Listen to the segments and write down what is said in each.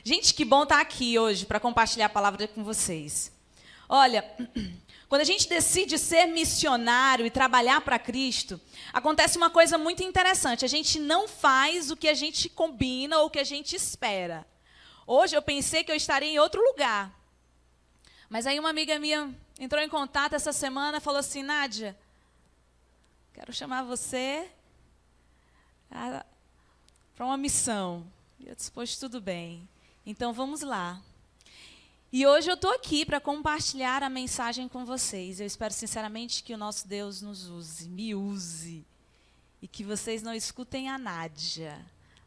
Gente, que bom estar aqui hoje para compartilhar a palavra com vocês. Olha, quando a gente decide ser missionário e trabalhar para Cristo, acontece uma coisa muito interessante. A gente não faz o que a gente combina ou o que a gente espera. Hoje eu pensei que eu estaria em outro lugar. Mas aí uma amiga minha entrou em contato essa semana e falou assim: Nádia, quero chamar você para uma missão. E eu disse: pois tudo bem. Então vamos lá. E hoje eu estou aqui para compartilhar a mensagem com vocês. Eu espero sinceramente que o nosso Deus nos use, me use. E que vocês não escutem a Nádia,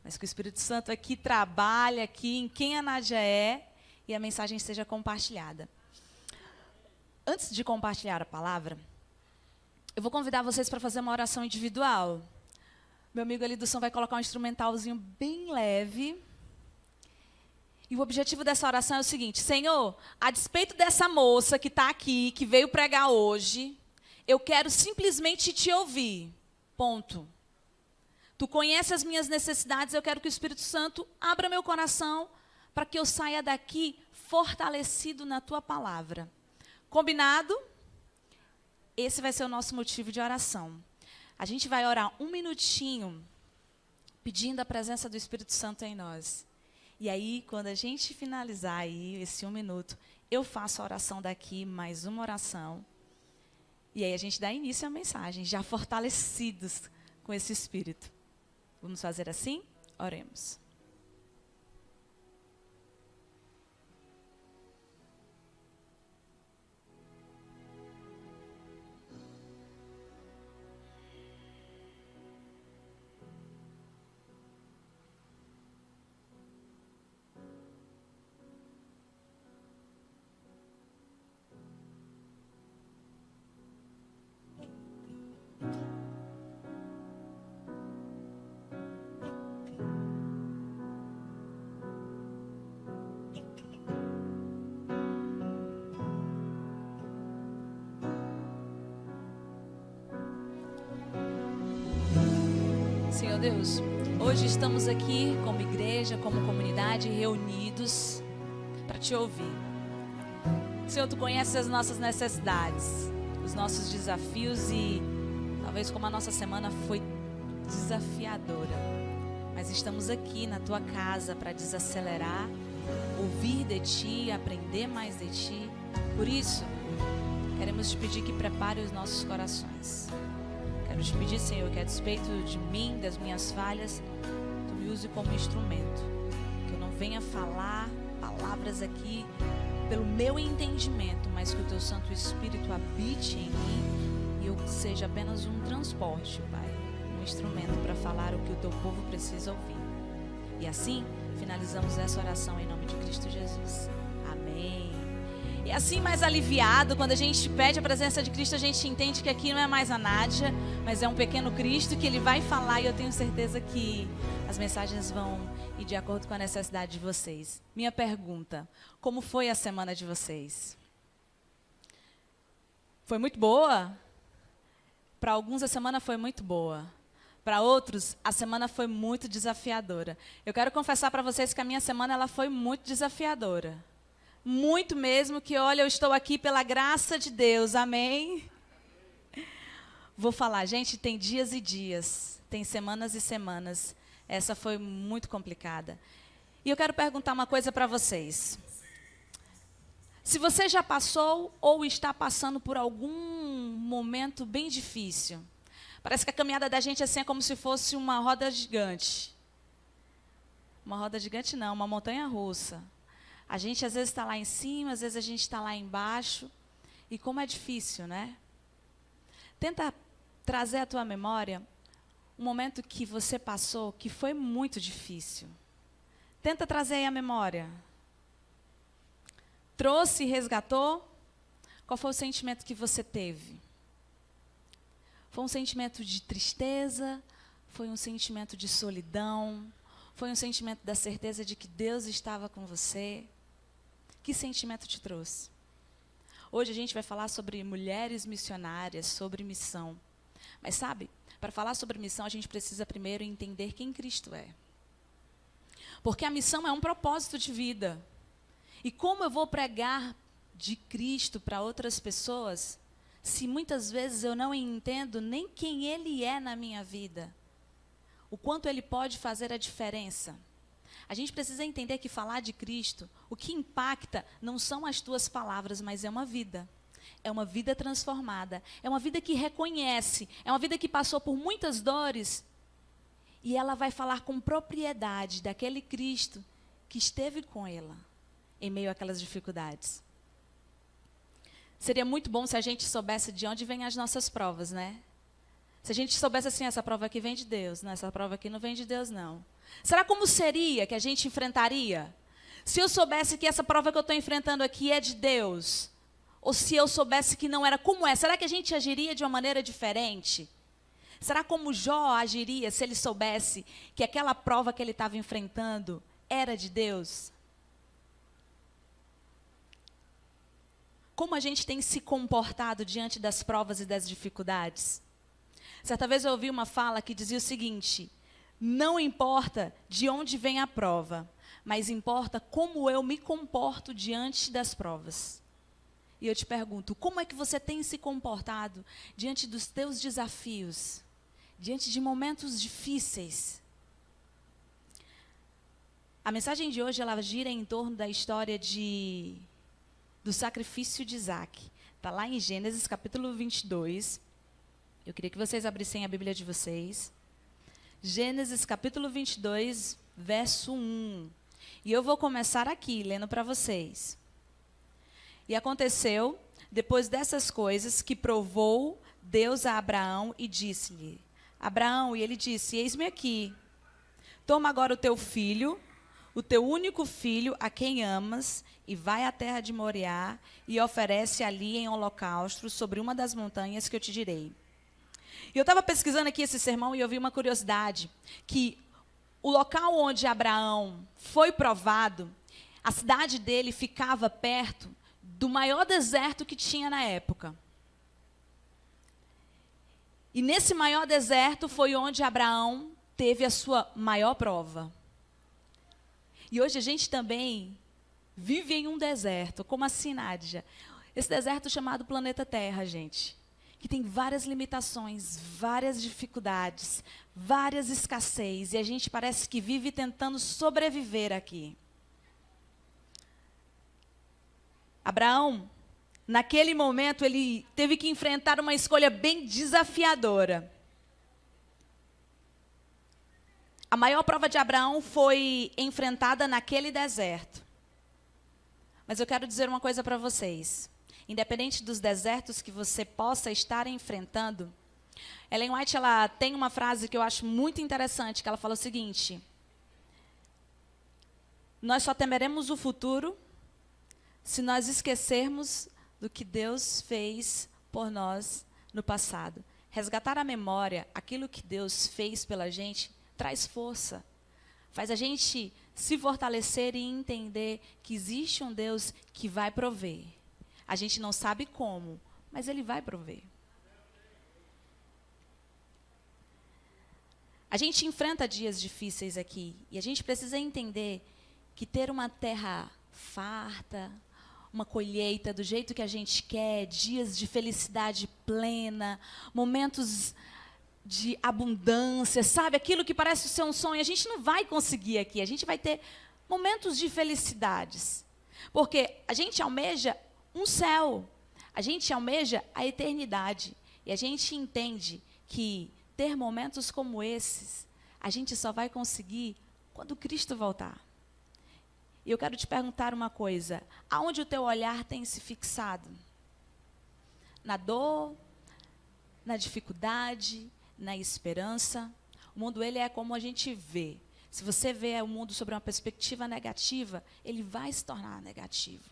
mas que o Espírito Santo aqui trabalhe aqui em quem a Nádia é e a mensagem seja compartilhada. Antes de compartilhar a palavra, eu vou convidar vocês para fazer uma oração individual. Meu amigo ali do som vai colocar um instrumentalzinho bem leve. E o objetivo dessa oração é o seguinte: Senhor, a despeito dessa moça que está aqui, que veio pregar hoje, eu quero simplesmente te ouvir. Ponto. Tu conheces as minhas necessidades, eu quero que o Espírito Santo abra meu coração para que eu saia daqui fortalecido na tua palavra. Combinado? Esse vai ser o nosso motivo de oração. A gente vai orar 1 minutinho, pedindo a presença do Espírito Santo em nós. E aí, quando a gente finalizar aí esse 1 minuto, eu faço a oração daqui, mais uma oração. E aí a gente dá início à mensagem, já fortalecidos com esse Espírito. Vamos fazer assim? Oremos. Senhor Deus, hoje estamos aqui como igreja, como comunidade, reunidos para te ouvir. Senhor, tu conheces as nossas necessidades, os nossos desafios e talvez como a nossa semana foi desafiadora, mas estamos aqui na tua casa para desacelerar, ouvir de ti, aprender mais de ti. Por isso, queremos te pedir que prepare os nossos corações. Quero te pedir, Senhor, que a despeito de mim, das minhas falhas, tu me use como instrumento. Que eu não venha falar palavras aqui pelo meu entendimento, mas que o teu Santo Espírito habite em mim e eu seja apenas um transporte, Pai. Um instrumento para falar o que o teu povo precisa ouvir. E assim, finalizamos essa oração em nome de Cristo Jesus. Amém. E assim, mais aliviado, quando a gente pede a presença de Cristo, a gente entende que aqui não é mais a Nádia, mas é um pequeno Cristo que ele vai falar, e eu tenho certeza que as mensagens vão ir de acordo com a necessidade de vocês. Minha pergunta: como foi a semana de vocês? Foi muito boa? Para alguns a semana foi muito boa. Para outros, a semana foi muito desafiadora. Eu quero confessar para vocês que a minha semana ela foi muito desafiadora. Muito mesmo, que olha, eu estou aqui pela graça de Deus, amém? Vou falar, gente, tem dias e dias, tem semanas e semanas. Essa foi muito complicada. E eu quero perguntar uma coisa para vocês. Se você já passou ou está passando por algum momento bem difícil, parece que a caminhada da gente assim é como se fosse uma roda gigante. Uma roda gigante não, uma montanha russa. A gente às vezes está lá em cima, às vezes a gente está lá embaixo. E como é difícil, né? Tenta trazer à tua memória um momento que você passou que foi muito difícil. Tenta trazer aí a memória. Trouxe e resgatou? Qual foi o sentimento que você teve? Foi um sentimento de tristeza? Foi um sentimento de solidão? Foi um sentimento da certeza de que Deus estava com você? Que sentimento te trouxe? Hoje a gente vai falar sobre mulheres missionárias, sobre missão. Mas sabe, para falar sobre missão, a gente precisa primeiro entender quem Cristo é. Porque a missão é um propósito de vida. E como eu vou pregar de Cristo para outras pessoas, se muitas vezes eu não entendo nem quem Ele é na minha vida? O quanto Ele pode fazer a diferença? A gente precisa entender que falar de Cristo, o que impacta não são as tuas palavras, mas é uma vida. É uma vida transformada. É uma vida que reconhece. É uma vida que passou por muitas dores. E ela vai falar com propriedade daquele Cristo que esteve com ela em meio àquelas dificuldades. Seria muito bom se a gente soubesse de onde vêm as nossas provas, né? Se a gente soubesse assim, essa prova aqui vem de Deus, não, essa prova aqui não vem de Deus, não. Será como seria que a gente enfrentaria? Se eu soubesse que essa prova que eu estou enfrentando aqui é de Deus, ou se eu soubesse que não era, como é? Será que a gente agiria de uma maneira diferente? Será como Jó agiria se ele soubesse que aquela prova que ele estava enfrentando era de Deus? Como a gente tem se comportado diante das provas e das dificuldades? Certa vez eu ouvi uma fala que dizia o seguinte: não importa de onde vem a prova, mas importa como eu me comporto diante das provas. E eu te pergunto, como é que você tem se comportado diante dos teus desafios, diante de momentos difíceis? A mensagem de hoje, ela gira em torno da história do sacrifício de Isaac. Está lá em Gênesis capítulo 22. Eu queria que vocês abrissem a Bíblia de vocês. Gênesis capítulo 22, verso 1. E eu vou começar aqui, lendo para vocês. E aconteceu, depois dessas coisas, que provou Deus a Abraão e disse-lhe: Abraão, e ele disse: eis-me aqui. Toma agora o teu filho, o teu único filho, a quem amas, e vai à terra de Moriá, e oferece ali em holocausto sobre uma das montanhas que eu te direi. E eu estava pesquisando aqui esse sermão e eu vi uma curiosidade, que o local onde Abraão foi provado, a cidade dele ficava perto do maior deserto que tinha na época. E nesse maior deserto foi onde Abraão teve a sua maior prova. E hoje a gente também vive em um deserto. Como assim, Nádia? Esse deserto chamado planeta Terra, gente. Que tem várias limitações, várias dificuldades, várias escassez. E a gente parece que vive tentando sobreviver aqui. Abraão, naquele momento, ele teve que enfrentar uma escolha bem desafiadora. A maior prova de Abraão foi enfrentada naquele deserto. Mas eu quero dizer uma coisa para vocês. Independente dos desertos que você possa estar enfrentando, Ellen White, ela tem uma frase que eu acho muito interessante, que ela fala o seguinte: nós só temeremos o futuro se nós esquecermos do que Deus fez por nós no passado. Resgatar a memória, aquilo que Deus fez pela gente, traz força. Faz a gente se fortalecer e entender que existe um Deus que vai prover. A gente não sabe como, mas Ele vai prover. A gente enfrenta dias difíceis aqui e a gente precisa entender que ter uma terra farta, uma colheita do jeito que a gente quer, dias de felicidade plena, momentos de abundância, sabe? Aquilo que parece ser um sonho, a gente não vai conseguir aqui. A gente vai ter momentos de felicidades. Porque a gente almeja um céu, a gente almeja a eternidade. E a gente entende que ter momentos como esses, a gente só vai conseguir quando Cristo voltar. E eu quero te perguntar uma coisa: aonde o teu olhar tem se fixado? Na dor, na dificuldade, na esperança? O mundo, ele é como a gente vê. Se você vê o mundo sobre uma perspectiva negativa, ele vai se tornar negativo.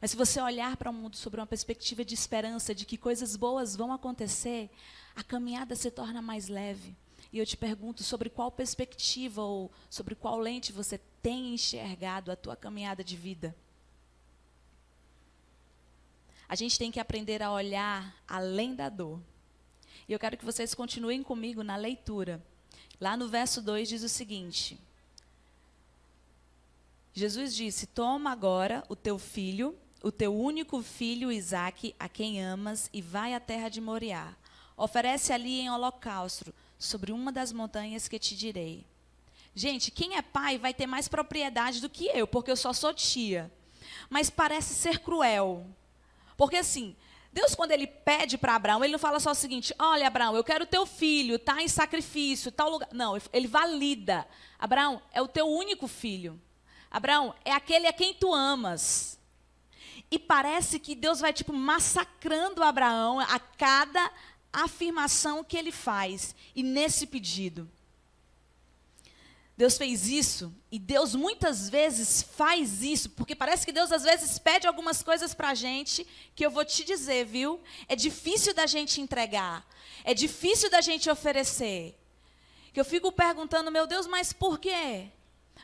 Mas se você olhar para o mundo sobre uma perspectiva de esperança, de que coisas boas vão acontecer, a caminhada se torna mais leve. E eu te pergunto, sobre qual perspectiva ou sobre qual lente você tem enxergado a tua caminhada de vida? A gente tem que aprender a olhar além da dor. E eu quero que vocês continuem comigo na leitura. Lá no verso 2 diz o seguinte: Jesus disse: toma agora o teu filho, o teu único filho Isaque, a quem amas, e vai à terra de Moriá. Oferece ali em holocausto, sobre uma das montanhas que te direi. Gente, quem é pai vai ter mais propriedade do que eu, porque eu só sou tia. Mas parece ser cruel. Porque assim, Deus, quando ele pede para Abraão, ele não fala só o seguinte: olha, Abraão, eu quero o teu filho, tá em sacrifício, tal lugar. Não, ele valida. Abraão, é o teu único filho. Abraão, é aquele a quem tu amas. E parece que Deus vai, massacrando Abraão a cada afirmação que ele faz. E nesse pedido. Deus fez isso, e Deus muitas vezes faz isso, porque parece que Deus às vezes pede algumas coisas para a gente, que eu vou te dizer, viu? É difícil da gente entregar, é difícil da gente oferecer. Que eu fico perguntando, meu Deus, mas por quê?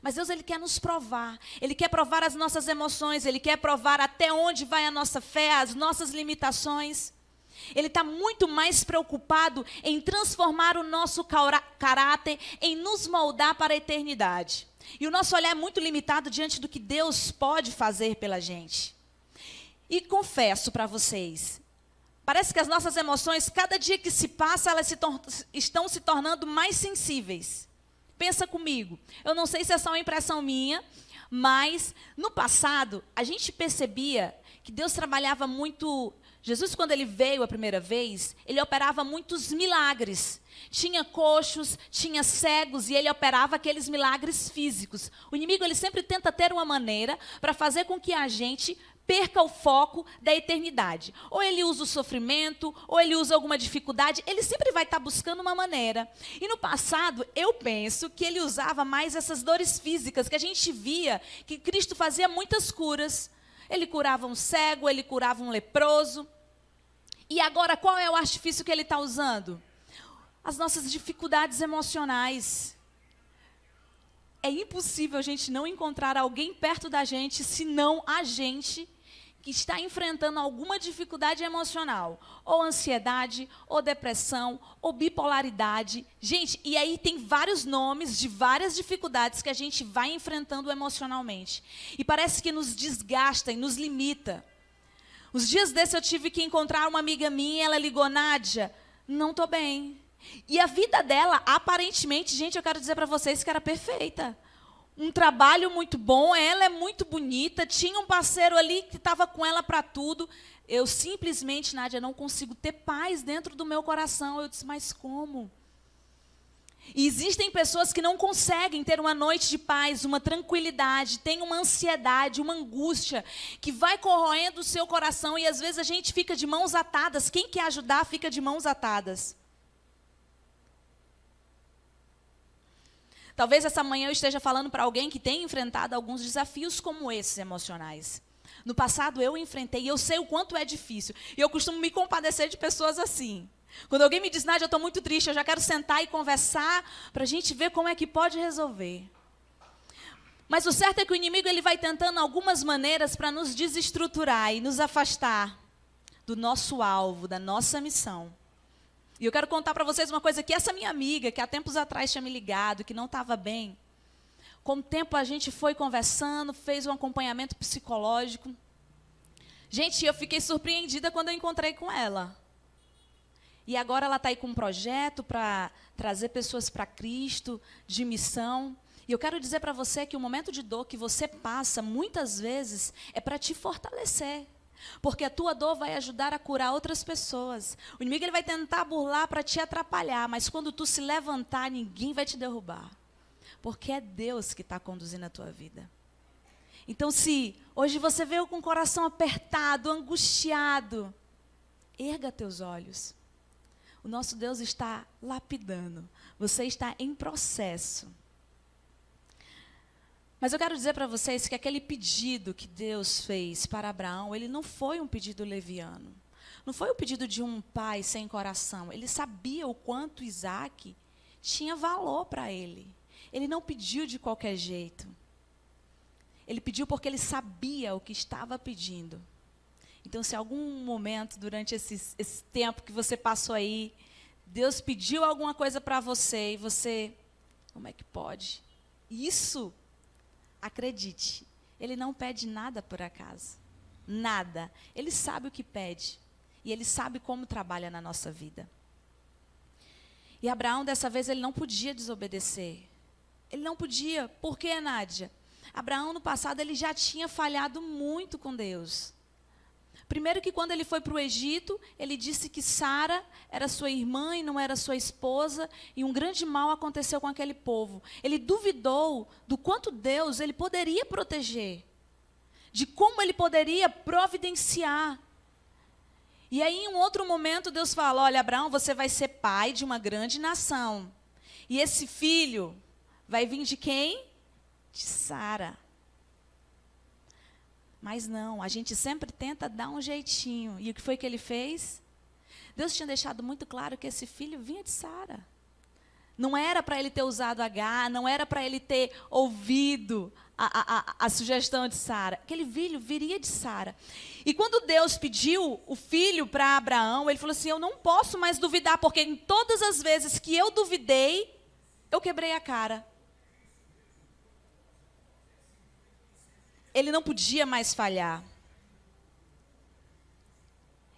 Mas Deus, Ele quer nos provar, Ele quer provar as nossas emoções, Ele quer provar até onde vai a nossa fé, as nossas limitações. Ele está muito mais preocupado em transformar o nosso caráter, em nos moldar para a eternidade. E o nosso olhar é muito limitado diante do que Deus pode fazer pela gente. E confesso para vocês, parece que as nossas emoções, cada dia que se passa, elas estão se tornando mais sensíveis. Pensa comigo, eu não sei se é só uma impressão minha, mas no passado, a gente percebia que Deus trabalhava muito. Jesus, quando ele veio a primeira vez, ele operava muitos milagres. Tinha coxos, tinha cegos, e ele operava aqueles milagres físicos. O inimigo, ele sempre tenta ter uma maneira para fazer com que a gente perca o foco da eternidade. Ou ele usa o sofrimento, ou ele usa alguma dificuldade, ele sempre vai estar buscando uma maneira. E no passado, eu penso que ele usava mais essas dores físicas, que a gente via que Cristo fazia muitas curas. Ele curava um cego, ele curava um leproso. E agora, qual é o artifício que ele está usando? As nossas dificuldades emocionais. É impossível a gente não encontrar alguém perto da gente, senão a gente que está enfrentando alguma dificuldade emocional. Ou ansiedade, ou depressão, ou bipolaridade. Gente, e aí tem vários nomes de várias dificuldades que a gente vai enfrentando emocionalmente. E parece que nos desgasta e nos limita. Os dias desses eu tive que encontrar uma amiga minha, ela ligou: Nádia, não estou bem. E a vida dela, aparentemente, gente, eu quero dizer para vocês que era perfeita. Um trabalho muito bom, ela é muito bonita, tinha um parceiro ali que estava com ela para tudo. Eu simplesmente, Nádia, não consigo ter paz dentro do meu coração. Eu disse: mas como? E existem pessoas que não conseguem ter uma noite de paz, uma tranquilidade, tem uma ansiedade, uma angústia, que vai corroendo o seu coração, e às vezes a gente fica de mãos atadas. Quem quer ajudar fica de mãos atadas. Talvez essa manhã eu esteja falando para alguém que tem enfrentado alguns desafios como esses emocionais. No passado eu enfrentei, e eu sei o quanto é difícil. E eu costumo me compadecer de pessoas assim. Quando alguém me diz: Nádia, eu estou muito triste, eu já quero sentar e conversar para a gente ver como é que pode resolver. Mas o certo é que o inimigo, ele vai tentando algumas maneiras para nos desestruturar e nos afastar do nosso alvo, da nossa missão. E eu quero contar para vocês uma coisa, que essa minha amiga, que há tempos atrás tinha me ligado, que não estava bem, com o tempo a gente foi conversando, fez um acompanhamento psicológico. Gente, eu fiquei surpreendida quando eu encontrei com ela. E agora ela está aí com um projeto para trazer pessoas para Cristo, de missão. E eu quero dizer para você que o momento de dor que você passa, muitas vezes, é para te fortalecer. Porque a tua dor vai ajudar a curar outras pessoas. O inimigo, ele vai tentar burlar para te atrapalhar, mas quando tu se levantar, ninguém vai te derrubar. Porque é Deus que está conduzindo a tua vida. Então, se hoje você veio com o coração apertado, angustiado, erga teus olhos. O nosso Deus está lapidando. Você está em processo. Mas eu quero dizer para vocês que aquele pedido que Deus fez para Abraão, ele não foi um pedido leviano. Não foi o pedido de um pai sem coração. Ele sabia o quanto Isaque tinha valor para ele. Ele não pediu de qualquer jeito. Ele pediu porque ele sabia o que estava pedindo. Então, se algum momento, durante esse tempo que você passou aí, Deus pediu alguma coisa para você e você, como é que pode? Isso acredite, Ele não pede nada por acaso. Nada. Ele sabe o que pede. E Ele sabe como trabalha na nossa vida. E Abraão, dessa vez, ele não podia desobedecer. Ele não podia. Por quê, Nádia? Abraão, no passado, ele já tinha falhado muito com Deus. Primeiro que quando ele foi para o Egito, ele disse que Sara era sua irmã e não era sua esposa, e um grande mal aconteceu com aquele povo. Ele duvidou do quanto Deus ele poderia proteger, de como ele poderia providenciar. E aí, em um outro momento, Deus fala, olha, Abraão, você vai ser pai de uma grande nação. E esse filho vai vir de quem? De Sara. Mas não, a gente sempre tenta dar um jeitinho. E o que foi que ele fez? Deus tinha deixado muito claro que esse filho vinha de Sara. Não era para ele ter usado H, não era para ele ter ouvido a sugestão de Sara. Aquele filho viria de Sara. E quando Deus pediu o filho para Abraão, ele falou assim, eu não posso mais duvidar, porque em todas as vezes que eu duvidei, eu quebrei a cara. Ele não podia mais falhar.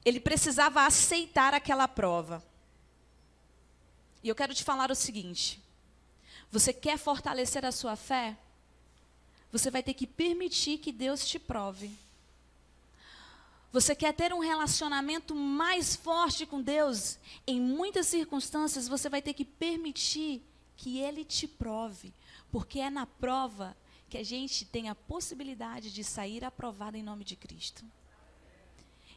Ele precisava aceitar aquela prova. E eu quero te falar o seguinte, você quer fortalecer a sua fé? Você vai ter que permitir que Deus te prove. Você quer ter um relacionamento mais forte com Deus? Em muitas circunstâncias, você vai ter que permitir que Ele te prove. Porque é na prova que a gente tem a possibilidade de sair aprovado em nome de Cristo.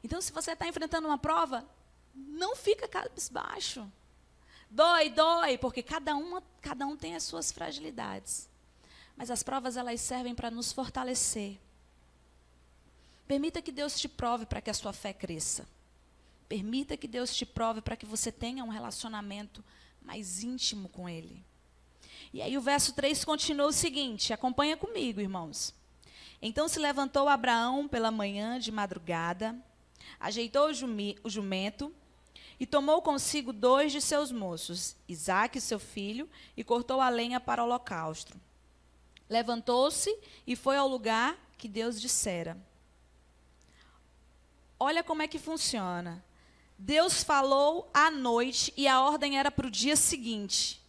Então, se você está enfrentando uma prova, não fica cabisbaixo. Dói, porque cada um tem as suas fragilidades. Mas as provas, elas servem para nos fortalecer. Permita que Deus te prove para que a sua fé cresça. Permita que Deus te prove para que você tenha um relacionamento mais íntimo com Ele. E aí o verso 3 continua o seguinte, acompanha comigo, irmãos. Então se levantou Abraão pela manhã de madrugada, ajeitou o jumento, e tomou consigo 2 de seus moços, Isaque, seu filho, e cortou a lenha para o holocausto. Levantou-se e foi ao lugar que Deus dissera. Olha como é que funciona. Deus falou à noite e a ordem era para o dia seguinte.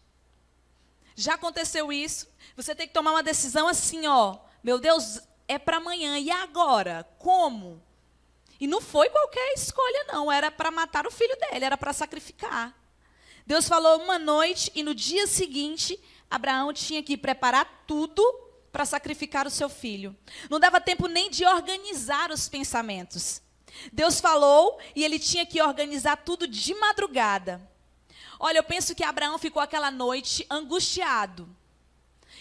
Já aconteceu isso? Você tem que tomar uma decisão assim, ó. Meu Deus, é para amanhã. E agora? Como? E não foi qualquer escolha, não. Era para matar o filho dele, era para sacrificar. Deus falou uma noite e no dia seguinte, Abraão tinha que preparar tudo para sacrificar o seu filho. Não dava tempo nem de organizar os pensamentos. Deus falou e ele tinha que organizar tudo de madrugada. Olha, eu penso que Abraão ficou aquela noite angustiado,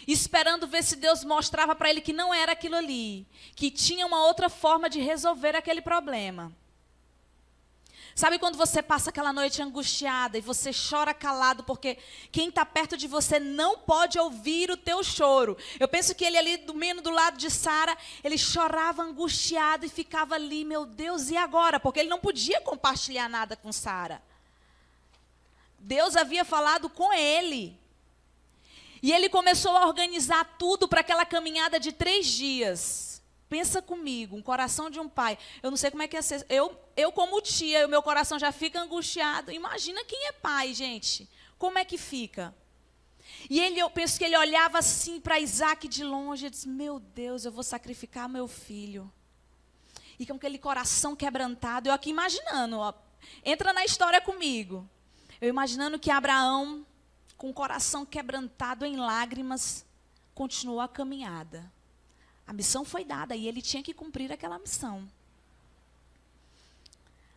esperando ver se Deus mostrava para ele que não era aquilo ali, que tinha uma outra forma de resolver aquele problema. Sabe quando você passa aquela noite angustiada e você chora calado porque quem está perto de você não pode ouvir o teu choro? Eu penso que ele ali, dormindo do lado de Sara, ele chorava angustiado e ficava ali, meu Deus, e agora? Porque ele não podia compartilhar nada com Sara. Deus havia falado com ele. E ele começou a organizar tudo para aquela caminhada de 3 dias. Pensa comigo, um coração de um pai. Eu não sei como é que ia ser. Eu como tia, o meu coração já fica angustiado. Imagina quem é pai, gente. Como é que fica? E eu penso que ele olhava assim para Isaque de longe e disse, meu Deus, eu vou sacrificar meu filho. E com aquele coração quebrantado, eu aqui imaginando, ó, entra na história comigo. Eu imaginando que Abraão, com o coração quebrantado em lágrimas, continuou a caminhada. A missão foi dada e ele tinha que cumprir aquela missão.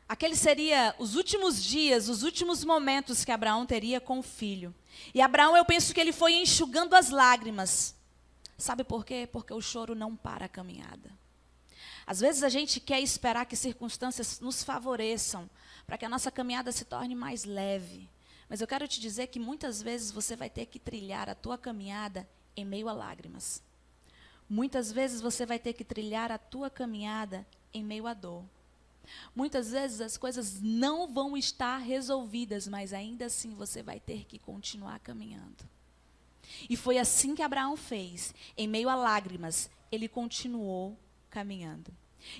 Aqueles seriam os últimos dias, os últimos momentos que Abraão teria com o filho. E Abraão, eu penso que ele foi enxugando as lágrimas. Sabe por quê? Porque o choro não para a caminhada. Às vezes a gente quer esperar que circunstâncias nos favoreçam, para que a nossa caminhada se torne mais leve. Mas eu quero te dizer que muitas vezes você vai ter que trilhar a tua caminhada em meio a lágrimas. Muitas vezes você vai ter que trilhar a tua caminhada em meio à dor. Muitas vezes as coisas não vão estar resolvidas, mas ainda assim você vai ter que continuar caminhando. E foi assim que Abraão fez. Em meio a lágrimas, ele continuou caminhando.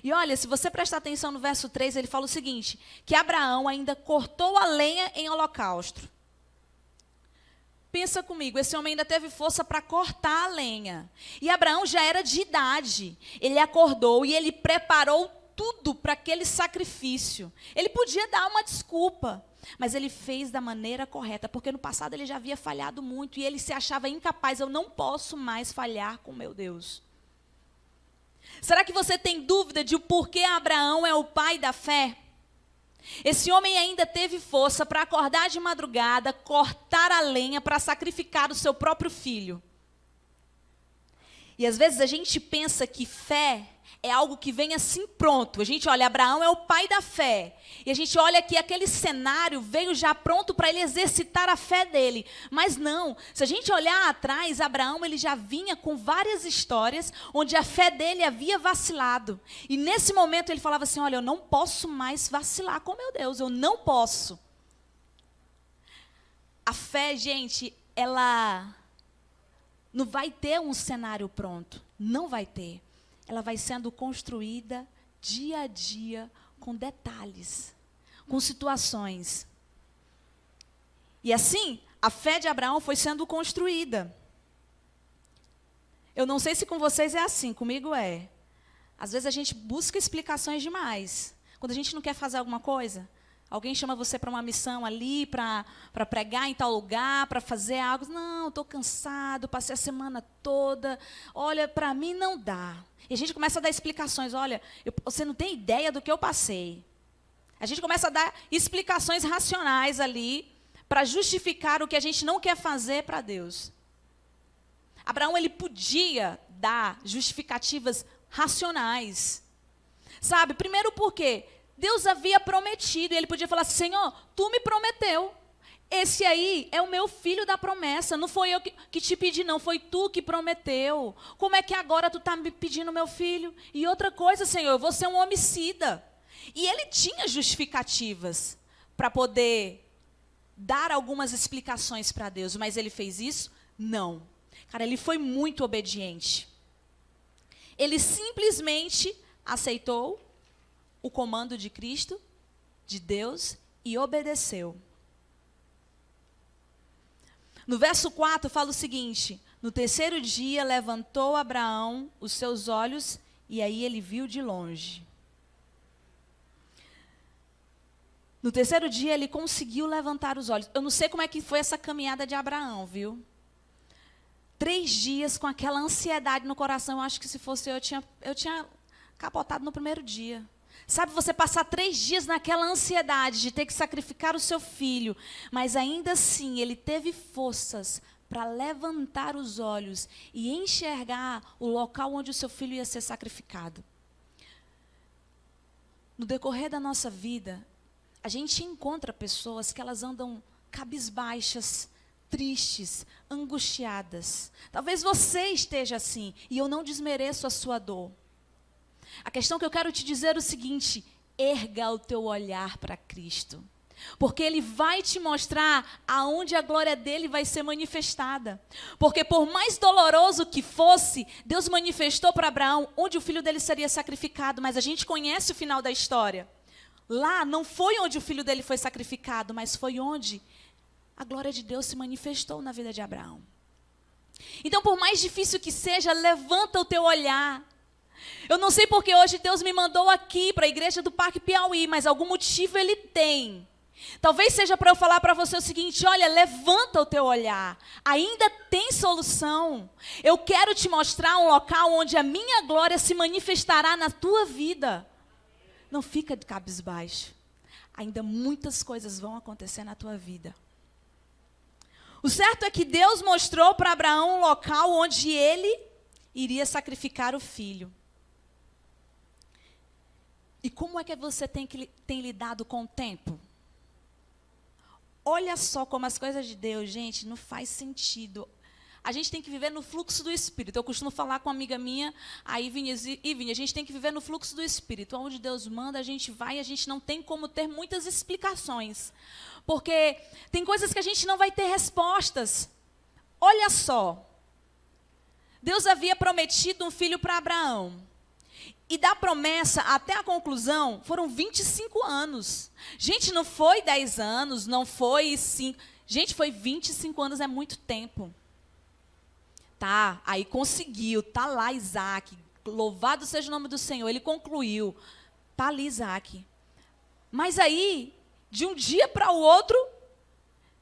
E olha, se você prestar atenção no verso 3, ele fala o seguinte, que Abraão ainda cortou a lenha em holocausto. Pensa comigo, esse homem ainda teve força para cortar a lenha. E Abraão já era de idade. Ele acordou e ele preparou tudo para aquele sacrifício. Ele podia dar uma desculpa, mas ele fez da maneira correta, porque no passado ele já havia falhado muito e ele se achava incapaz. Eu não posso mais falhar com meu Deus. Será que você tem dúvida de o porquê Abraão é o pai da fé? Esse homem ainda teve força para acordar de madrugada, cortar a lenha para sacrificar o seu próprio filho. E às vezes a gente pensa que fé é algo que vem assim pronto. A gente olha, Abraão é o pai da fé. E a gente olha que aquele cenário veio já pronto para ele exercitar a fé dele. Mas não, se a gente olhar atrás, Abraão ele já vinha com várias histórias onde a fé dele havia vacilado. E nesse momento ele falava assim, olha, eu não posso mais vacilar com meu Deus, eu não posso. A fé, gente, ela não vai ter um cenário pronto, não vai ter. Ela vai sendo construída dia a dia com detalhes, com situações. E assim, a fé de Abraão foi sendo construída. Eu não sei se com vocês é assim, comigo é. Às vezes a gente busca explicações demais. Quando a gente não quer fazer alguma coisa, alguém chama você para uma missão ali, para pregar em tal lugar, para fazer algo. Não, estou cansado, passei a semana toda. Olha, para mim não dá. E a gente começa a dar explicações. Olha, você não tem ideia do que eu passei. A gente começa a dar explicações racionais ali para justificar o que a gente não quer fazer para Deus. Abraão, ele podia dar justificativas racionais. Sabe? Primeiro porque Deus havia prometido. E ele podia falar, Senhor, tu me prometeu. Esse aí é o meu filho da promessa. Não foi eu que te pedi, não. Foi tu que prometeu. Como é que agora tu está me pedindo meu filho? E outra coisa, Senhor, eu vou ser um homicida. E ele tinha justificativas para poder dar algumas explicações para Deus. Mas ele fez isso? Não. Cara, ele foi muito obediente. Ele simplesmente aceitou o comando de Cristo, de Deus, e obedeceu. No verso 4 fala o seguinte, no terceiro dia levantou Abraão os seus olhos e aí ele viu de longe. No terceiro dia ele conseguiu levantar os olhos. Eu não sei como é que foi essa caminhada de Abraão, viu? 3 dias com aquela ansiedade no coração, eu acho que se fosse eu tinha capotado no primeiro dia. Sabe, você passar 3 dias naquela ansiedade de ter que sacrificar o seu filho, mas ainda assim ele teve forças para levantar os olhos e enxergar o local onde o seu filho ia ser sacrificado. No decorrer da nossa vida, a gente encontra pessoas que elas andam cabisbaixas, tristes, angustiadas. Talvez você esteja assim, e eu não desmereço a sua dor. A questão que eu quero te dizer é o seguinte, erga o teu olhar para Cristo. Porque Ele vai te mostrar aonde a glória dEle vai ser manifestada. Porque por mais doloroso que fosse, Deus manifestou para Abraão onde o filho dele seria sacrificado. Mas a gente conhece o final da história. Lá não foi onde o filho dele foi sacrificado, mas foi onde a glória de Deus se manifestou na vida de Abraão. Então, por mais difícil que seja, levanta o teu olhar. Eu não sei porque hoje Deus me mandou aqui para a igreja do Parque Piauí, mas algum motivo Ele tem. Talvez seja para eu falar para você o seguinte, olha, levanta o teu olhar, ainda tem solução. Eu quero te mostrar um local onde a minha glória se manifestará na tua vida. Não fica de cabisbaixo, ainda muitas coisas vão acontecer na tua vida. O certo é que Deus mostrou para Abraão um local onde ele iria sacrificar o filho. E como é que você tem lidado com o tempo? Olha só como as coisas de Deus, gente, não faz sentido. A gente tem que viver no fluxo do Espírito. Eu costumo falar com uma amiga minha, a Ivinha, a gente tem que viver no fluxo do Espírito. Onde Deus manda, a gente vai e a gente não tem como ter muitas explicações. Porque tem coisas que a gente não vai ter respostas. Olha só, Deus havia prometido um filho para Abraão. E da promessa até a conclusão foram 25 anos. Gente, não foi 10 anos, não foi 5. Gente, foi 25 anos, é muito tempo. Tá, aí conseguiu, tá lá Isaac. Louvado seja o nome do Senhor, ele concluiu. Tá ali Isaac. Mas aí, de um dia para o outro,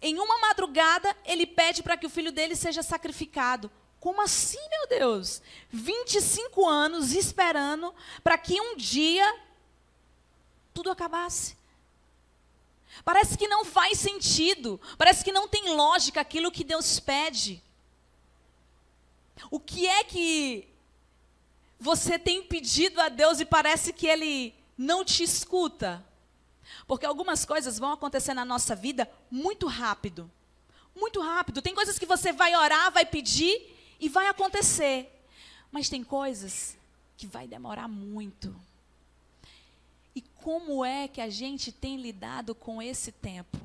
em uma madrugada, ele pede para que o filho dele seja sacrificado. Como assim, meu Deus? 25 anos esperando para que um dia tudo acabasse. Parece que não faz sentido. Parece que não tem lógica aquilo que Deus pede. O que é que você tem pedido a Deus e parece que Ele não te escuta? Porque algumas coisas vão acontecer na nossa vida muito rápido. Muito rápido. Tem coisas que você vai orar, vai pedir e vai acontecer. Mas tem coisas que vai demorar muito. E como é que a gente tem lidado com esse tempo?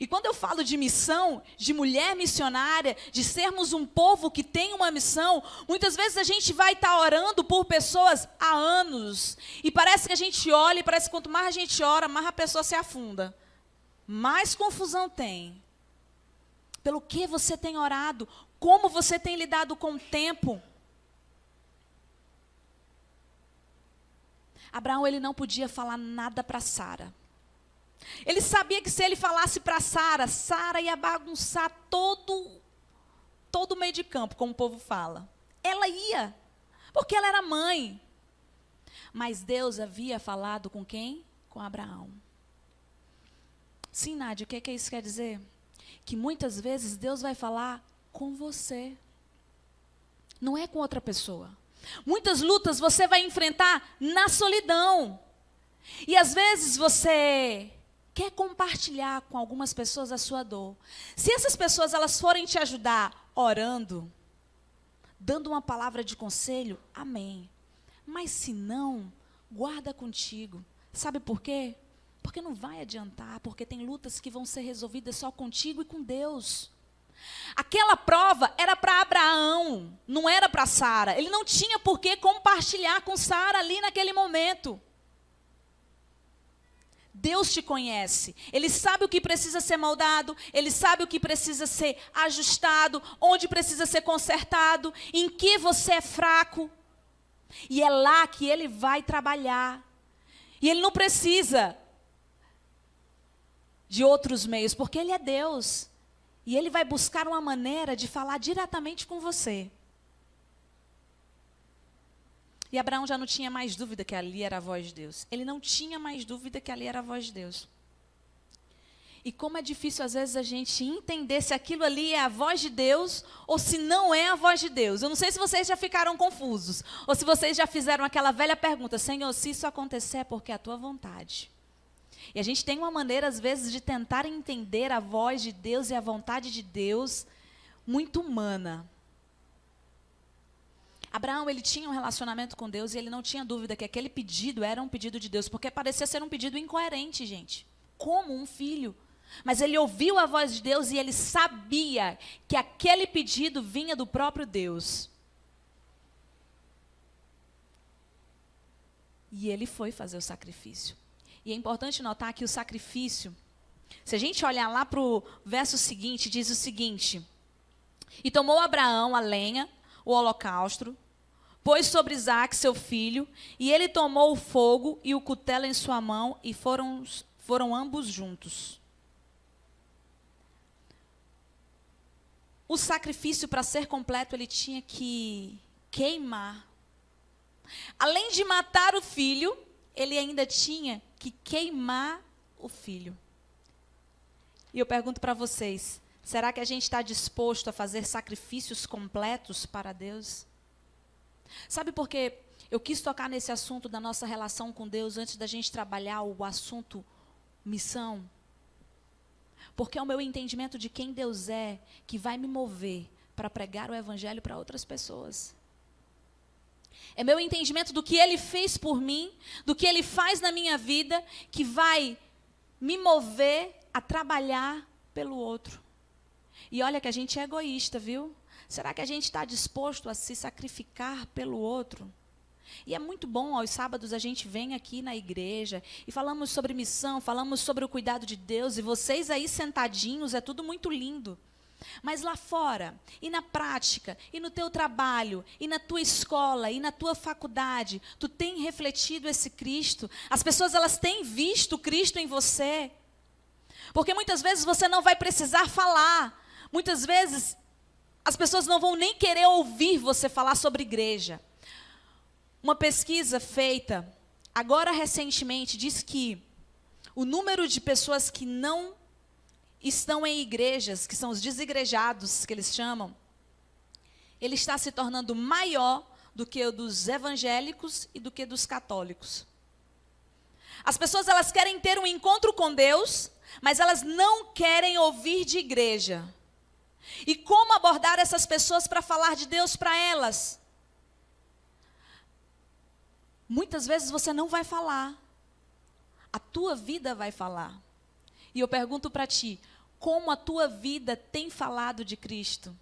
E quando eu falo de missão, de mulher missionária, de sermos um povo que tem uma missão, muitas vezes a gente vai estar orando por pessoas há anos. E parece que a gente olha, e parece que quanto mais a gente ora, mais a pessoa se afunda. Mais confusão tem. Pelo que você tem orado? Como você tem lidado com o tempo? Abraão, ele não podia falar nada para Sara. Ele sabia que se ele falasse para Sara, Sara ia bagunçar todo o meio de campo, como o povo fala. Ela ia, porque ela era mãe. Mas Deus havia falado com quem? Com Abraão. Sim, Nádia, o que isso quer dizer? Que muitas vezes Deus vai falar com você. Não é com outra pessoa. Muitas lutas você vai enfrentar na solidão. E às vezes você quer compartilhar com algumas pessoas a sua dor. Se essas pessoas elas forem te ajudar orando, dando uma palavra de conselho, amém. Mas se não, guarda contigo. Sabe por quê? Porque não vai adiantar, porque tem lutas que vão ser resolvidas só contigo e com Deus. Aquela prova era para Abraão, não era para Sara. Ele não tinha por que compartilhar com Sara ali naquele momento. Deus te conhece, Ele sabe o que precisa ser moldado, Ele sabe o que precisa ser ajustado, onde precisa ser consertado, em que você é fraco. E é lá que Ele vai trabalhar. E Ele não precisa de outros meios, porque Ele é Deus. E Ele vai buscar uma maneira de falar diretamente com você. E Abraão já não tinha mais dúvida que ali era a voz de Deus. Ele não tinha mais dúvida que ali era a voz de Deus. E como é difícil, às vezes, a gente entender se aquilo ali é a voz de Deus ou se não é a voz de Deus. Eu não sei se vocês já ficaram confusos. Ou se vocês já fizeram aquela velha pergunta: Senhor, se isso acontecer é porque é a tua vontade. E a gente tem uma maneira, às vezes, de tentar entender a voz de Deus e a vontade de Deus muito humana. Abraão, ele tinha um relacionamento com Deus e ele não tinha dúvida que aquele pedido era um pedido de Deus, porque parecia ser um pedido incoerente, gente. Como um filho. Mas ele ouviu a voz de Deus e ele sabia que aquele pedido vinha do próprio Deus. E ele foi fazer o sacrifício. E é importante notar que o sacrifício, se a gente olhar lá para o verso seguinte, diz o seguinte: E tomou Abraão a lenha, o holocausto, pôs sobre Isaque, seu filho, e ele tomou o fogo e o cutelo em sua mão, e foram ambos juntos. O sacrifício, para ser completo, ele tinha que queimar. Além de matar o filho, ele ainda tinha que queimar o filho. E eu pergunto para vocês, será que a gente está disposto a fazer sacrifícios completos para Deus? Sabe por que eu quis tocar nesse assunto da nossa relação com Deus antes da gente trabalhar o assunto missão? Porque é o meu entendimento de quem Deus é que vai me mover para pregar o evangelho para outras pessoas. É meu entendimento do que Ele fez por mim, do que Ele faz na minha vida, que vai me mover a trabalhar pelo outro. E olha que a gente é egoísta, viu? Será que a gente está disposto a se sacrificar pelo outro? E é muito bom, aos sábados a gente vem aqui na igreja e falamos sobre missão, falamos sobre o cuidado de Deus, e vocês aí sentadinhos, é tudo muito lindo. Mas lá fora, e na prática, e no teu trabalho, e na tua escola, e na tua faculdade, tu tem refletido esse Cristo? As pessoas, elas têm visto Cristo em você? Porque muitas vezes você não vai precisar falar. Muitas vezes as pessoas não vão nem querer ouvir você falar sobre igreja. Uma pesquisa feita agora recentemente diz que o número de pessoas que não estão em igrejas, que são os desigrejados, que eles chamam, ele está se tornando maior do que o dos evangélicos e do que dos católicos. As pessoas, elas querem ter um encontro com Deus, mas elas não querem ouvir de igreja. E como abordar essas pessoas para falar de Deus para elas? Muitas vezes você não vai falar. A tua vida vai falar. E eu pergunto para ti, como a tua vida tem falado de Cristo?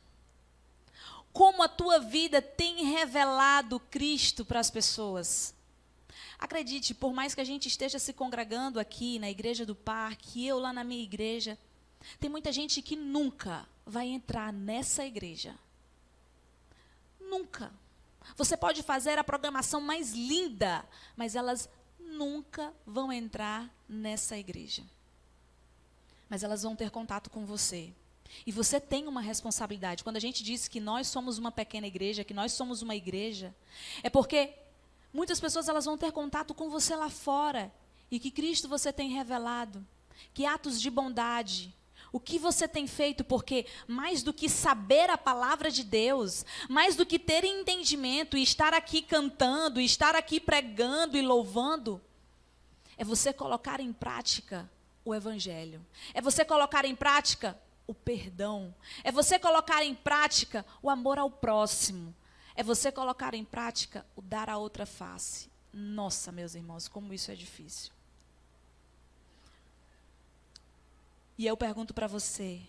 Como a tua vida tem revelado Cristo para as pessoas? Acredite, por mais que a gente esteja se congregando aqui na igreja do parque, eu lá na minha igreja, tem muita gente que nunca vai entrar nessa igreja. Nunca. Você pode fazer a programação mais linda, mas elas nunca vão entrar nessa igreja. Mas elas vão ter contato com você. E você tem uma responsabilidade. Quando a gente diz que nós somos uma pequena igreja, que nós somos uma igreja, é porque muitas pessoas, elas vão ter contato com você lá fora. E que Cristo você tem revelado. Que atos de bondade. O que você tem feito, porque mais do que saber a palavra de Deus, mais do que ter entendimento e estar aqui cantando, e estar aqui pregando e louvando, é você colocar em prática o evangelho. É você colocar em prática o perdão. É você colocar em prática o amor ao próximo. É você colocar em prática o dar a outra face. Nossa, meus irmãos, como isso é difícil. E eu pergunto para você,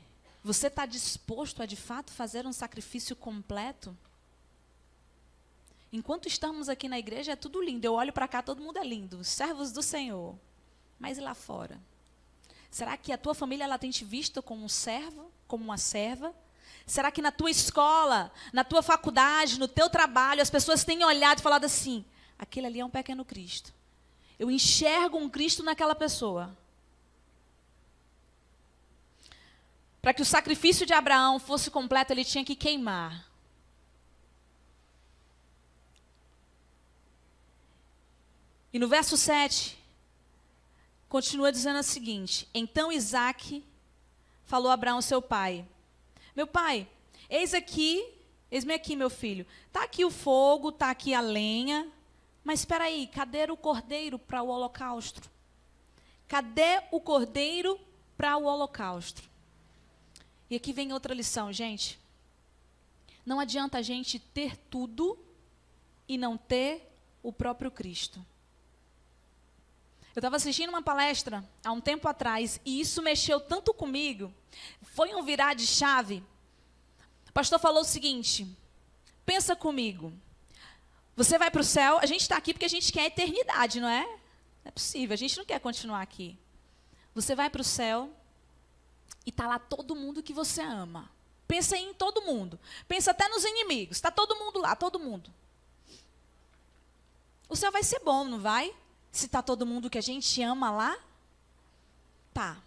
você está disposto a de fato fazer um sacrifício completo? Enquanto estamos aqui na igreja é tudo lindo, eu olho para cá, todo mundo é lindo, os servos do Senhor. Mas e lá fora? Será que a tua família, ela tem te visto como um servo, como uma serva? Será que na tua escola, na tua faculdade, no teu trabalho, as pessoas têm olhado e falado assim, aquele ali é um pequeno Cristo. Eu enxergo um Cristo naquela pessoa. Para que o sacrifício de Abraão fosse completo, ele tinha que queimar. E no verso 7, continua dizendo o seguinte, então Isaque falou a Abraão, seu pai, meu pai, eis-me aqui, meu filho, está aqui o fogo, está aqui a lenha, mas espera aí, cadê o cordeiro para o holocausto? Cadê o cordeiro para o holocausto? E aqui vem outra lição, gente. Não adianta a gente ter tudo e não ter o próprio Cristo. Eu estava assistindo uma palestra há um tempo atrás e isso mexeu tanto comigo. Foi um virar de chave. O pastor falou o seguinte, pensa comigo. Você vai para o céu, a gente está aqui porque a gente quer a eternidade, não é? Não é possível, a gente não quer continuar aqui. Você vai para o céu e está lá todo mundo que você ama. Pensa em todo mundo. Pensa até nos inimigos. Está todo mundo lá, todo mundo. O céu vai ser bom, não vai? Se está todo mundo que a gente ama lá? Tá.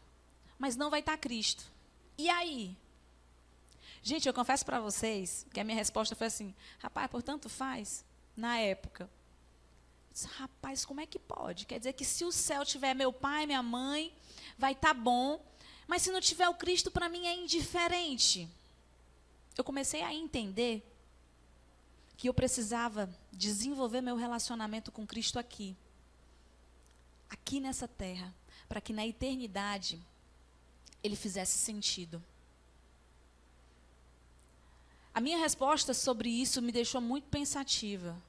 Mas não vai estar Cristo. E aí? Gente, eu confesso para vocês que a minha resposta foi assim, rapaz, portanto faz, na época. Disse, rapaz, como é que pode? Quer dizer que se o céu tiver meu pai, minha mãe, vai estar bom. Mas se não tiver o Cristo, para mim é indiferente. Eu comecei a entender que eu precisava desenvolver meu relacionamento com Cristo aqui nessa terra, para que na eternidade ele fizesse sentido. A minha resposta sobre isso me deixou muito pensativa,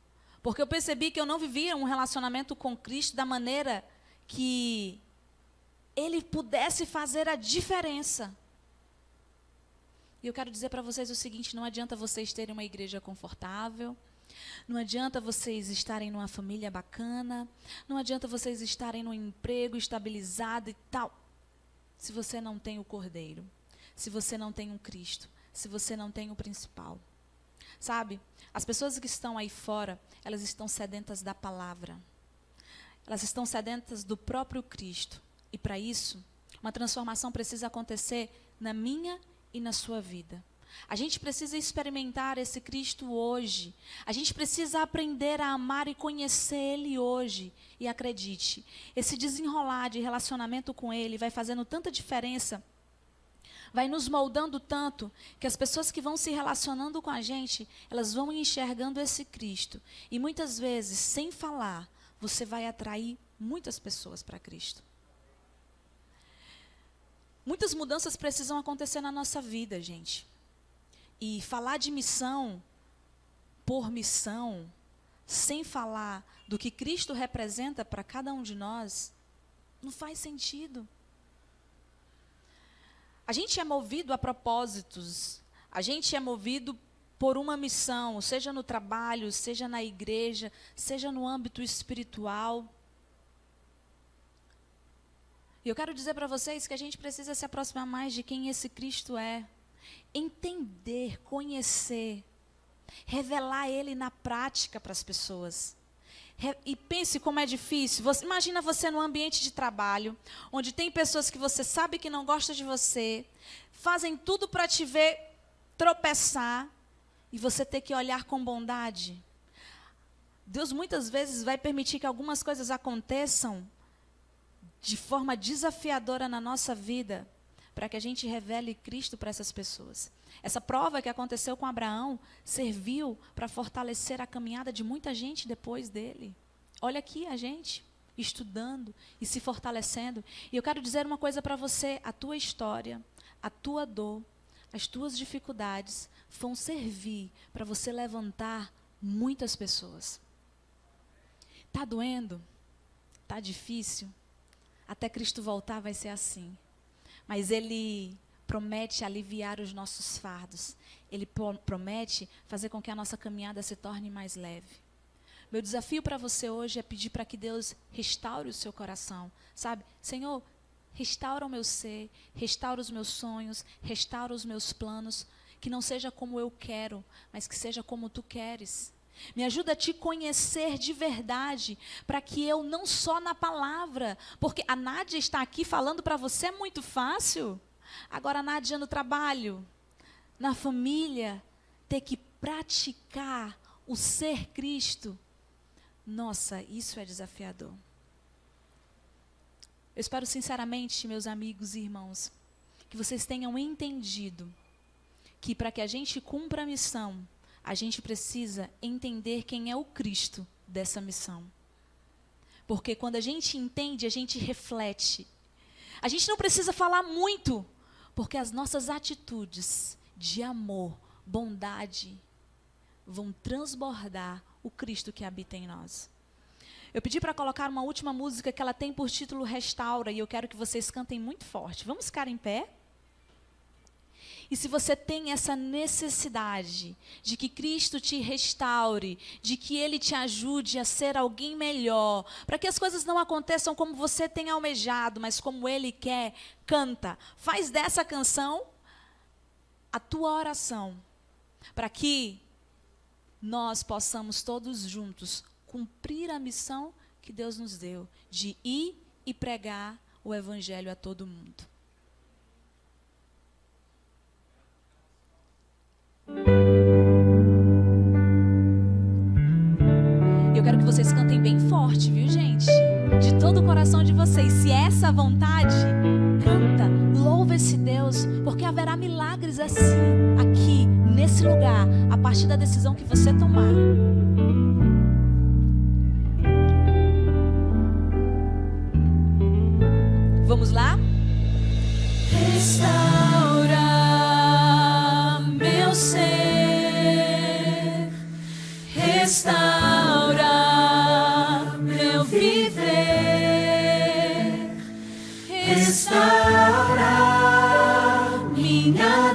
porque eu percebi que eu não vivia um relacionamento com Cristo da maneira que ele pudesse fazer a diferença. E eu quero dizer para vocês o seguinte: não adianta vocês terem uma igreja confortável, não adianta vocês estarem numa família bacana, não adianta vocês estarem num emprego estabilizado e tal, se você não tem o Cordeiro, se você não tem o Cristo, se você não tem o principal. Sabe, as pessoas que estão aí fora, elas estão sedentas da palavra. Elas estão sedentas do próprio Cristo. E para isso, uma transformação precisa acontecer na minha e na sua vida. A gente precisa experimentar esse Cristo hoje. A gente precisa aprender a amar e conhecer Ele hoje. E acredite, esse desenrolar de relacionamento com Ele vai fazendo tanta diferença, vai nos moldando tanto, que as pessoas que vão se relacionando com a gente, elas vão enxergando esse Cristo. E muitas vezes, sem falar, você vai atrair muitas pessoas para Cristo. Muitas mudanças precisam acontecer na nossa vida, gente. E falar de missão, por missão, sem falar do que Cristo representa para cada um de nós, não faz sentido. A gente é movido a propósitos, a gente é movido por uma missão, seja no trabalho, seja na igreja, seja no âmbito espiritual. E eu quero dizer para vocês que a gente precisa se aproximar mais de quem esse Cristo é. Entender, conhecer, revelar Ele na prática para as pessoas. E pense como é difícil. Imagina você num ambiente de trabalho, onde tem pessoas que você sabe que não gostam de você, fazem tudo para te ver tropeçar, e você ter que olhar com bondade. Deus muitas vezes vai permitir que algumas coisas aconteçam de forma desafiadora na nossa vida, para que a gente revele Cristo para essas pessoas. Essa prova que aconteceu com Abraão serviu para fortalecer a caminhada de muita gente depois dele. Olha aqui a gente estudando e se fortalecendo. E eu quero dizer uma coisa para você: a tua história, a tua dor, as tuas dificuldades vão servir para você levantar muitas pessoas. Está doendo? Está difícil? Até Cristo voltar vai ser assim. Mas Ele promete aliviar os nossos fardos. Ele promete fazer com que a nossa caminhada se torne mais leve. Meu desafio para você hoje é pedir para que Deus restaure o seu coração. Sabe? Senhor, restaura o meu ser, restaura os meus sonhos, restaura os meus planos. Que não seja como eu quero, mas que seja como Tu queres. Me ajuda a Te conhecer de verdade, para que eu não só na palavra, porque a Nádia está aqui falando para você é muito fácil. Agora a Nádia no trabalho, na família, ter que praticar o ser Cristo, nossa, isso é desafiador. Eu espero sinceramente, meus amigos e irmãos, que vocês tenham entendido que para que a gente cumpra a missão, a gente precisa entender quem é o Cristo dessa missão. Porque quando a gente entende, a gente reflete. A gente não precisa falar muito, porque as nossas atitudes de amor, bondade, vão transbordar o Cristo que habita em nós. Eu pedi para colocar uma última música que ela tem por título Restaura, e eu quero que vocês cantem muito forte. Vamos ficar em pé? E se você tem essa necessidade de que Cristo te restaure, de que Ele te ajude a ser alguém melhor, para que as coisas não aconteçam como você tem almejado, mas como Ele quer, canta. Faz dessa canção a tua oração, para que nós possamos todos juntos cumprir a missão que Deus nos deu, de ir e pregar o Evangelho a todo mundo. Eu quero que vocês cantem bem forte, viu, gente? De todo o coração de vocês. Se é essa a vontade, canta, louva esse Deus, porque haverá milagres assim, aqui, nesse lugar, a partir da decisão que você tomar. Vamos lá? Restaura meu ser, restaura meu viver, restaura minha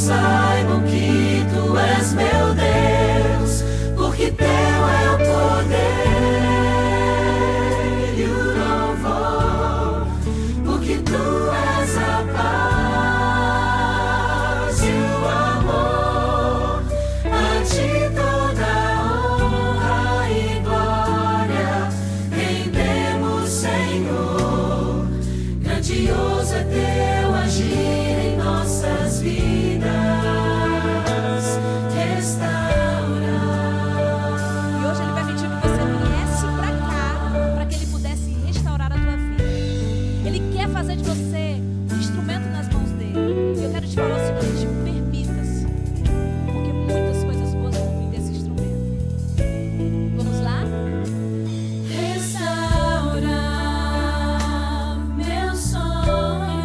saibam que tu és meu Deus, porque teu é o poder e o louvor, porque tu és a paz e o amor. A ti toda honra e glória rendemos, Senhor. Grandioso é teu agir em nossas vidas. Restaura. E hoje ele permitiu que você viesse para cá, para que ele pudesse restaurar a tua vida. Ele quer fazer de você um instrumento nas mãos dele. E eu quero te falar o seguinte: permita-se, porque muitas coisas boas vão vir desse instrumento. Vamos lá? Restaura meus sonhos,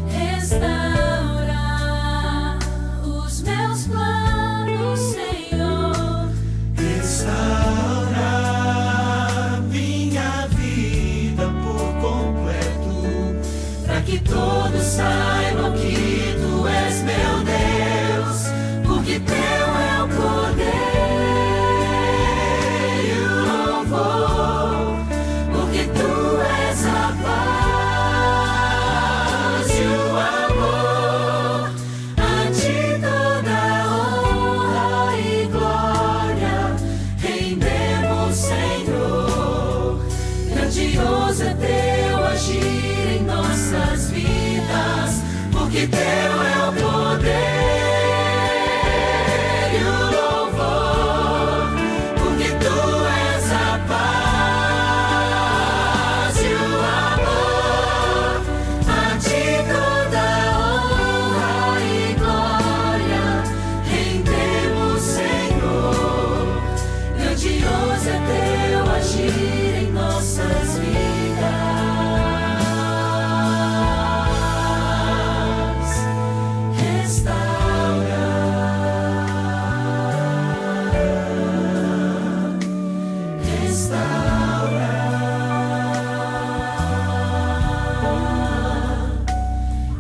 restaura os meus planos, Senhor. Restaura minha vida por completo, para que todos saibam que tu és meu Deus, porque teu é o poder e o louvor, porque tu és a paz e o amor. A ti toda honra e glória rendemos, Senhor. Grandioso é teu agir em nossas vidas, porque teu é o poder e o louvor, porque tu és a paz e o amor. A ti toda honra e glória rendemos, Senhor. Grandioso é teu agir em nossas vidas. Restaura,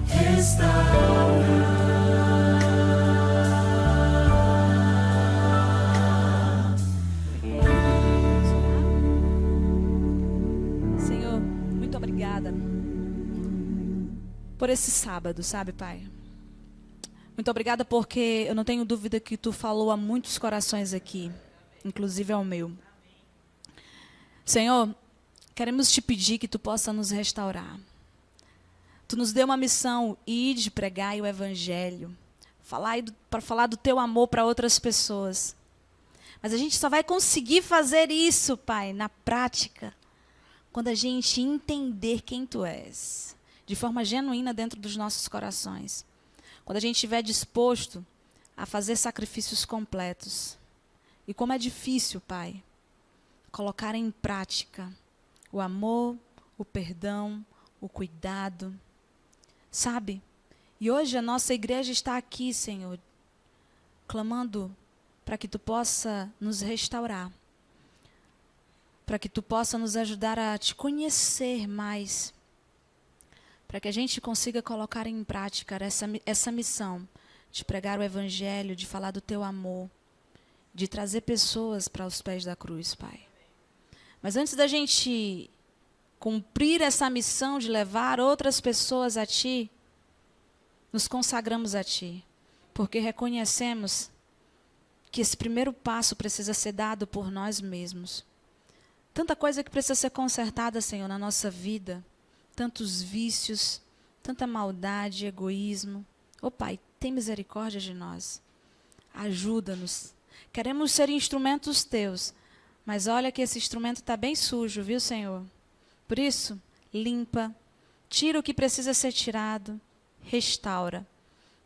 restaura, Senhor, muito obrigada por esse sábado, sabe, Pai? Muito obrigada porque eu não tenho dúvida que tu falou a muitos corações aqui, inclusive ao meu. Senhor, queremos te pedir que tu possa nos restaurar. Tu nos deu uma missão, ir de pregar o evangelho, para falar do teu amor para outras pessoas. Mas a gente só vai conseguir fazer isso, Pai, na prática, quando a gente entender quem tu és, de forma genuína dentro dos nossos corações. Quando a gente estiver disposto a fazer sacrifícios completos. E como é difícil, Pai, colocar em prática o amor, o perdão, o cuidado. Sabe? E hoje a nossa igreja está aqui, Senhor, clamando para que tu possa nos restaurar. Para que tu possa nos ajudar a te conhecer mais. Para que a gente consiga colocar em prática essa missão de pregar o evangelho, de falar do teu amor, de trazer pessoas para os pés da cruz, Pai. Mas antes da gente cumprir essa missão de levar outras pessoas a ti, nos consagramos a ti, porque reconhecemos que esse primeiro passo precisa ser dado por nós mesmos. Tanta coisa que precisa ser consertada, Senhor, na nossa vida. Tantos vícios, tanta maldade, egoísmo. Ô Pai, tem misericórdia de nós. Ajuda-nos. Queremos ser instrumentos teus, mas olha que esse instrumento está bem sujo, viu, Senhor? Por isso, limpa, tira o que precisa ser tirado, restaura,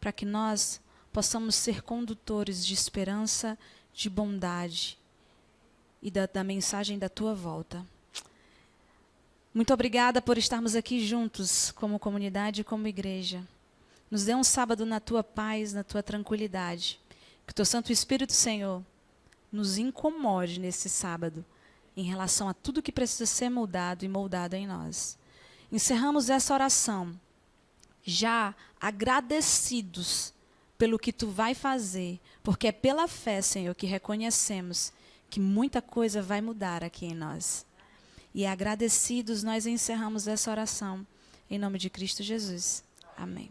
para que nós possamos ser condutores de esperança, de bondade e da mensagem da tua volta. Muito obrigada por estarmos aqui juntos, como comunidade e como igreja. Nos dê um sábado na tua paz, na tua tranquilidade. Que o teu Santo Espírito, Senhor, nos incomode nesse sábado, em relação a tudo que precisa ser mudado e moldado em nós. Encerramos essa oração, já agradecidos pelo que tu vai fazer, porque é pela fé, Senhor, que reconhecemos que muita coisa vai mudar aqui em nós. E agradecidos, nós encerramos essa oração em nome de Cristo Jesus. Amém.